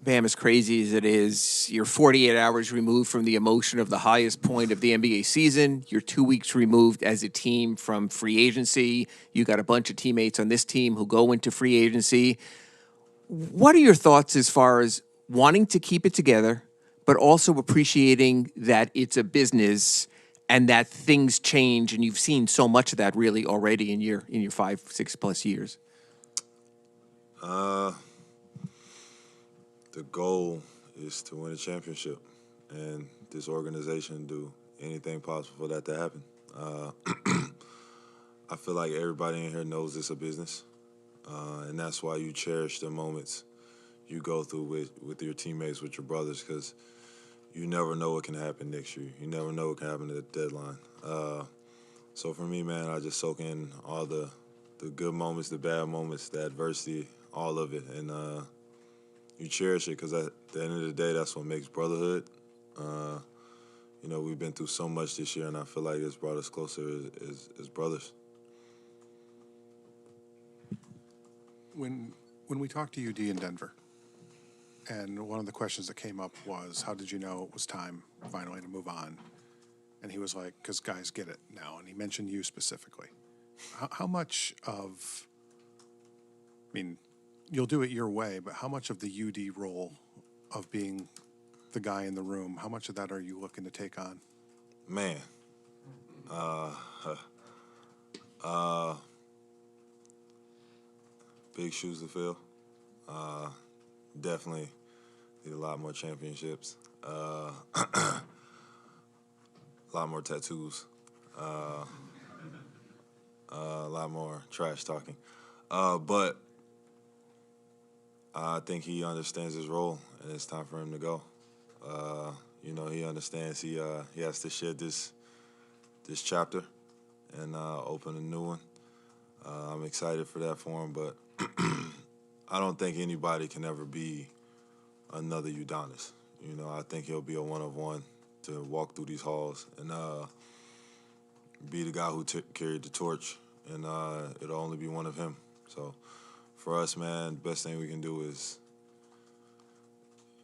Bam, as crazy as it is, you're 48 hours removed from the emotion of the highest point of the NBA season. You're 2 weeks removed as a team from free agency. You got a bunch of teammates on this team who go into free agency. What are your thoughts as far as wanting to keep it together, but also appreciating that it's a business and that things change, and you've seen so much of that really already in your 5, 6 plus years? Uh, the goal is to win a championship, and this organization do anything possible for that to happen. Uh, I feel like everybody in here knows it's a business, and that's why you cherish the moments you go through with your teammates, with your brothers, because you never know what can happen next year. You never know what can happen at the deadline. So for me, man, I just soak in all the good moments, the bad moments, the adversity, all of it, and you cherish it because at the end of the day, that's what makes brotherhood. Uh, we've been through so much this year, and I feel like it's brought us closer as brothers. When we talked to UD in Denver, and one of the questions that came up was, how did you know it was time finally to move on? And he was like, because guys get it now. And he mentioned you specifically. How much of, I mean, you'll do it your way, but how much of the UD role of being the guy in the room, how much of that are you looking to take on? Man, uh, uh, big shoes to fill. Uh, Definitely need a lot more championships. A lot more tattoos. Uh, a lot more trash talking. But I think he understands his role, and it's time for him to go. He understands he has to shed this chapter and open a new one. I'm excited for that for him, but I don't think anybody can ever be another Udonis. I think he'll be a one of one to walk through these halls and be the guy who carried the torch, and it'll only be one of him. So for us, man, best thing we can do is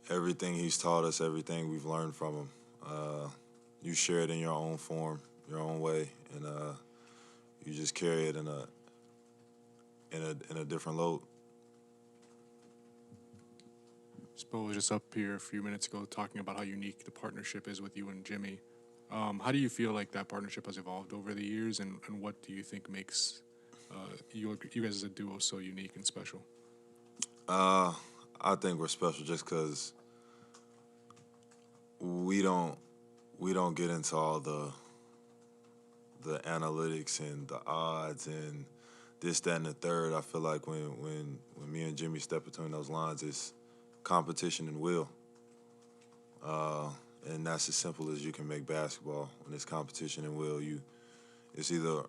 everything he's taught us, everything we've learned from him. You share it in your own form, your own way, and you just carry it in a different load. Spo was just up here a few minutes ago talking about how unique the partnership is with you and Jimmy. How do you feel like that partnership has evolved over the years, and what do you think makes you guys as a duo so unique and special? I think we're special just because we don't we don't get into all the analytics and the odds and this, that, and the third. I feel like when me and Jimmy step between those lines, it's competition and will. Uh, and that's as simple as you can make basketball. When it's competition and will, it's either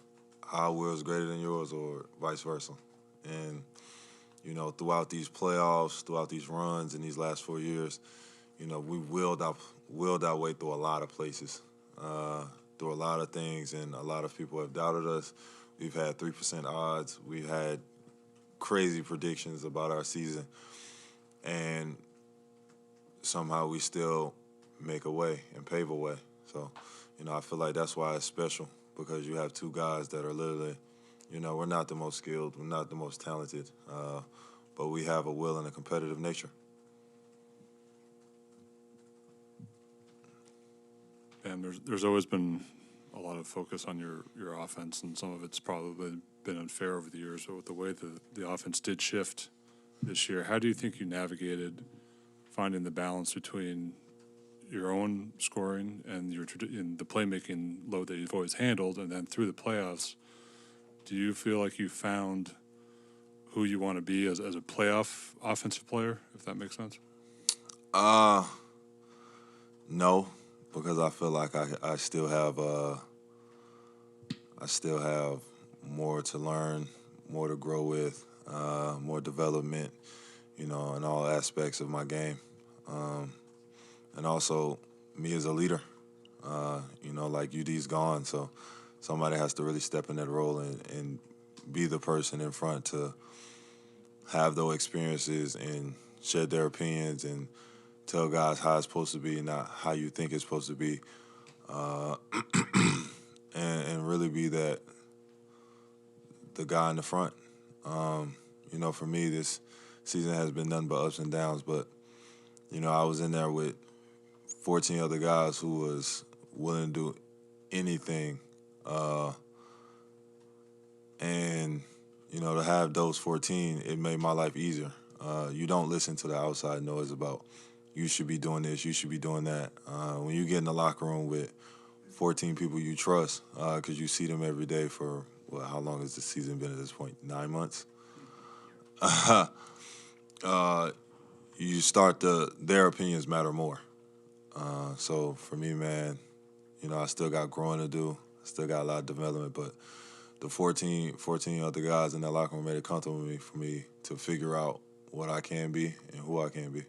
our will is greater than yours or vice versa. And throughout these playoffs, throughout these runs in these last 4 years, we willed our way through a lot of places, through a lot of things, and a lot of people have doubted us. We've had 3% odds. We've had crazy predictions about our season, and somehow we still make a way and pave a way. So, I feel like that's why it's special, because you have two guys that are literally, we're not the most skilled, we're not the most talented, but we have a will and a competitive nature. And there's always been a lot of focus on your offense, and some of it's probably been unfair over the years. But with the way the offense did shift this year, how do you think you navigated finding the balance between your own scoring and in the playmaking load that you've always handled, and then through the playoffs, do you feel like you found who you want to be as a playoff offensive player, if that makes sense? Uh, no, because I feel like I still have more to learn, more to grow with, more development, in all aspects of my game. Um, and also me as a leader. Like UD's gone, so somebody has to really step in that role and be the person in front to have those experiences and shed their opinions and tell guys how it's supposed to be, not how you think it's supposed to be, and really be the guy in the front. For me, this season has been nothing but ups and downs, but I was in there with 14 other guys who was willing to do anything, and to have those 14, it made my life easier. You don't listen to the outside noise about you should be doing this, you should be doing that. When you get in the locker room with 14 people you trust, because you see them every day for, how long has the season been at this point? 9 months? You start their opinions matter more. So for me, man, I still got growing to do. I still got a lot of development, but the 14 other guys in that locker room made it comfortable for me to figure out what I can be and who I can be.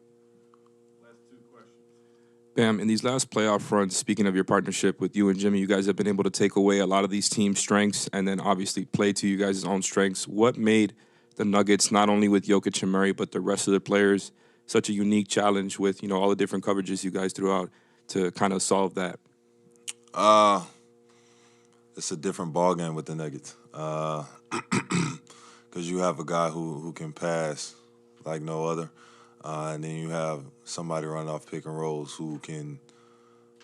Bam, in these last playoff runs, speaking of your partnership with you and Jimmy, you guys have been able to take away a lot of these team strengths and then obviously play to you guys' own strengths. What made the Nuggets, not only with Jokic and Murray, but the rest of the players, such a unique challenge with, all the different coverages you guys threw out to kind of solve that? It's a different ballgame with the Nuggets. Because you have a guy who can pass like no other. And then you have somebody running off pick and rolls who can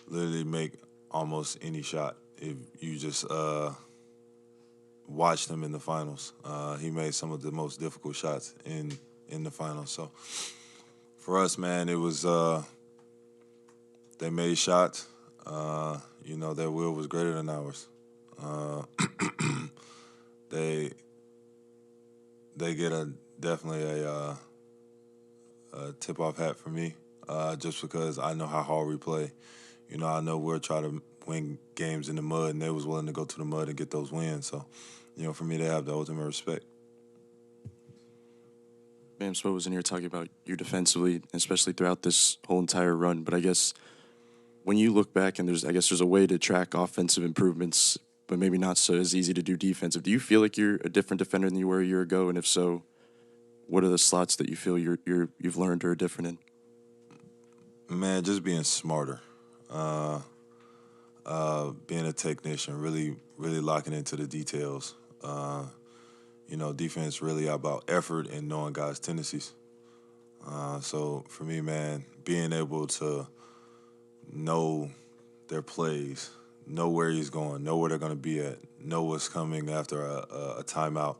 literally make almost any shot. If you just watched him in the finals, he made some of the most difficult shots in the finals. So for us, man, it was they made shots. Their will was greater than ours. They get definitely a tip-off hat for me, just because I know how hard we play. I know we'll try to win games in the mud, and they was willing to go to the mud and get those wins. So, for me, they have the ultimate respect. Bam Spo was in here talking about you defensively, especially throughout this whole entire run. But I guess when you look back and there's a way to track offensive improvements, but maybe not so as easy to do defensive. Do you feel like you're a different defender than you were a year ago? And if so, what are the slots that you feel you've learned or are different in? Man, just being smarter, being a technician, really, really locking into the details. Defense really about effort and knowing guys' tendencies. So for me, man, being able to know their plays, know where he's going, know where they're going to be at, know what's coming after a timeout,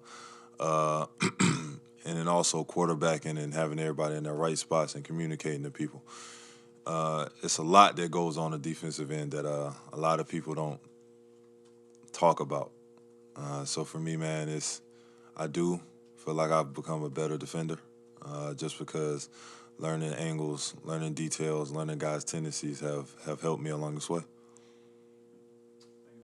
and then also quarterbacking and having everybody in their right spots and communicating to people. It's a lot that goes on the defensive end that a lot of people don't talk about. So for me, man, I do feel like I've become a better defender, just because learning angles, learning details, learning guys' tendencies have helped me along this way.